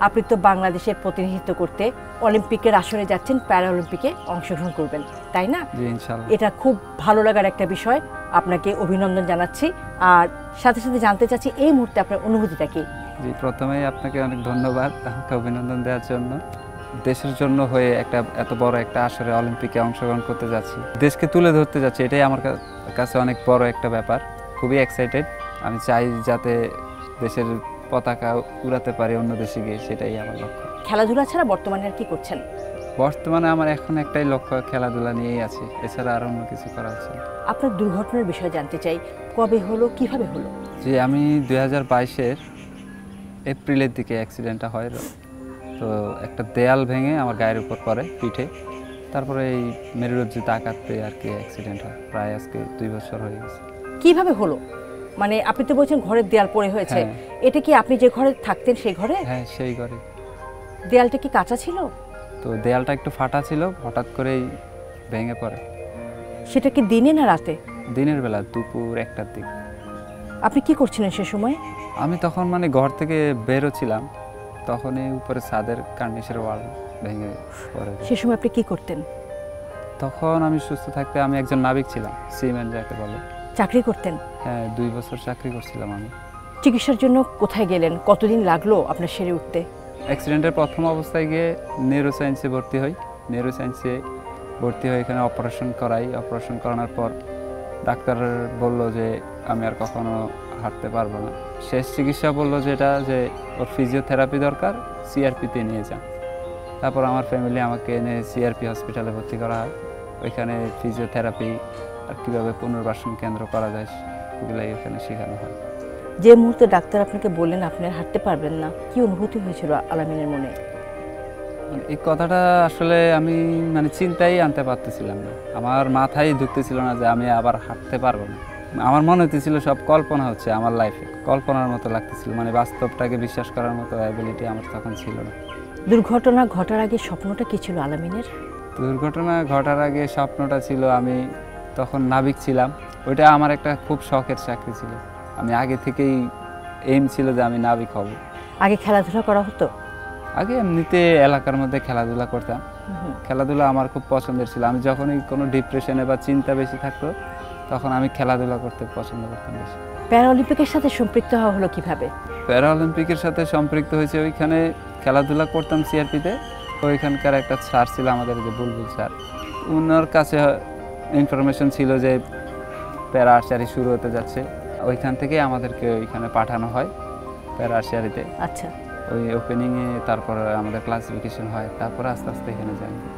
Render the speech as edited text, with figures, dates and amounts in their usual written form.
আপনি তো বাংলাদেশের প্রতিনিধিত্ব করতে অলিম্পিকের আসরে যাচ্ছেন, প্যারা অলিম্পিকে অংশগ্রহণ করবেন, তাই না? জি ইনশাআল্লাহ। এটা খুব ভালো লাগার একটা বিষয়, আপনাকে অভিনন্দন জানাচ্ছি। আর সাথে সাথে জানতে চাচ্ছি এই মুহূর্তে আপনার অনুভূতিটা কি? জি, প্রথমেই আপনাকে অনেক ধন্যবাদ আমাকে অভিনন্দন দেওয়ার জন্য। দেশের জন্য হয়ে এত বড় একটা আসরে অলিম্পিকে অংশগ্রহণ করতে যাচ্ছি, দেশকে তুলে ধরতে যাচ্ছি, এটাই আমার কাছে অনেক বড় একটা ব্যাপার। খুবই এক্সাইটেড। আমি চাই যাতে দেশের পতাকা উড়াতে পারি অন্য দেশে গিয়ে, সেটাই আমার লক্ষ্য। খেলাধুলা ছাড়া বর্তমানে আর কি করছেন? বর্তমানে আমার এখন একটাই লক্ষ্য, খেলাধুলা নিয়েই আছি, এছাড়া আর অন্য কিছু করা হচ্ছে না। আপনার দুর্ঘটনার বিষয়ে জানতে চাই, কবে হলো, কিভাবে হলো? জি, আমি 2022-এর এপ্রিলের দিকে অ্যাক্সিডেন্টটা হয়। তো একটা দেয়াল ভেঙে আমার গায়ের উপর পড়ে, পিঠে। তারপরে এই মেরুরজ্জুতে আঘাত পেয়ে আর কি অ্যাক্সিডেন্ট হয়। প্রায় আজকে 2 বছর হয়ে গেছে। কিভাবে হলো? মানে আপনি তো বলছেন ঘরের দেয়াল পড়ে হয়েছে, এটা কি আপনি যে ঘরে থাকতেন সেই ঘরে? হ্যাঁ, সেই ঘরে। দেয়ালটা কি কাঁচা ছিল? তো দেয়ালটা একটু ফাটা ছিল, হঠাৎ করেই ভেঙে পড়ে। সেটা কি দিনে না রাতে? দিনের বেলা, দুপুর 1টার দিকে। আপনি কি করছিলেন সে সময়? আমি তখন মানে ঘর থেকে বেরোছিলাম, তখনই উপরে ছাদের কার্নিশের ওয়াল ভেঙে পড়ে। সে সময় আপনি কি করতেন? তখন আমি সুস্থ থাকতে আমি একজন নাবিক ছিলাম, সিম্যান যাকে বলে। চাকরি করতেন? হ্যাঁ, 2 বছর চাকরি করছিলাম আমি। চিকিৎসার জন্য কোথায় গেলেন? কতদিন লাগলো আপনার সেরে উঠতে? অ্যাক্সিডেন্টের প্রথম অবস্থায় গিয়ে নিউরোসায়েন্সে ভর্তি হই। নিউরোসায়েন্সে ভর্তি হয়ে এখানে অপারেশন করাই। অপারেশন করানোর পর ডাক্তার বলল যে আমি আর কখনো হাঁটতে পারবো না। শেষ চিকিৎসা বললো যেটা যে ওর ফিজিওথেরাপি দরকার, সিআরপিতে নিয়ে যান। তারপর আমার ফ্যামিলি আমাকে এনে সিআরপি হসপিটালে ভর্তি করা হয়। ওইখানে ফিজিওথেরাপি আর কীভাবে পুনর্বাসন কেন্দ্র করা যায় ওগুলাই ওখানে শেখানো হয়। যে মুহূর্তে ডাক্তার আপনাকে বললেন আপনি আর হাঁটতে পারবেন না, কি অনুভূতি হয়েছিল আলামিনের মনে? এই কথাটা আসলে আমি মানে চিন্তাই আনতে পারতেছিলাম না, আমার মাথায় ঢুকতেছিল না যে আমি আবার হাঁটতে পারবো না। আমার মনে হতেছিল সব কল্পনা হচ্ছে আমার লাইফে, কল্পনার মতো লাগতেছিল, মানে বাস্তবটাকে বিশ্বাস করার মতো অ্যাবিলিটি আমার তখন ছিল না। দুর্ঘটনা ঘটার আগে স্বপ্নটা কি ছিল আলামিনের? দুর্ঘটনা ঘটার আগে স্বপ্নটা ছিল, আমি তখন নাবিক ছিলাম। ওইটা আমার একটা খুব শখের চাকরি ছিল। আমি আগে থেকেই এইম ছিল যে আমি নাবিক হব। আগে খেলাধুলা করা হতো? আগে এমনিতে এলাকার মধ্যে খেলাধুলা করতাম। খেলাধুলা আমার খুব পছন্দের ছিল। আমি যখনই কোনো ডিপ্রেশনে বা চিন্তা বেশি থাকতো তখন আমি খেলাধুলা করতে পছন্দ করতাম বেশি। প্যারা অলিম্পিকের সাথে সম্পৃক্ত হওয়া হলো কিভাবে? প্যারা অলিম্পিকের সাথে সম্পৃক্ত হয়েছে, ওইখানে খেলাধুলা করতাম সিআরপিতে। ওইখানকার একটা স্যার ছিল আমাদের, যে বুলবুল স্যার, ওনার কাছে ইনফরমেশন ছিল যে প্যারা আর্চারি শুরু হতে যাচ্ছে। ওইখান থেকে আমাদেরকে ওইখানে পাঠানো হয় প্যারা আর্চারিতে। আচ্ছা, ওই ওপেনিংয়ে তারপর আমাদের ক্লাসিফিকেশন হয়, তারপর আস্তে আস্তে এখানে যাই।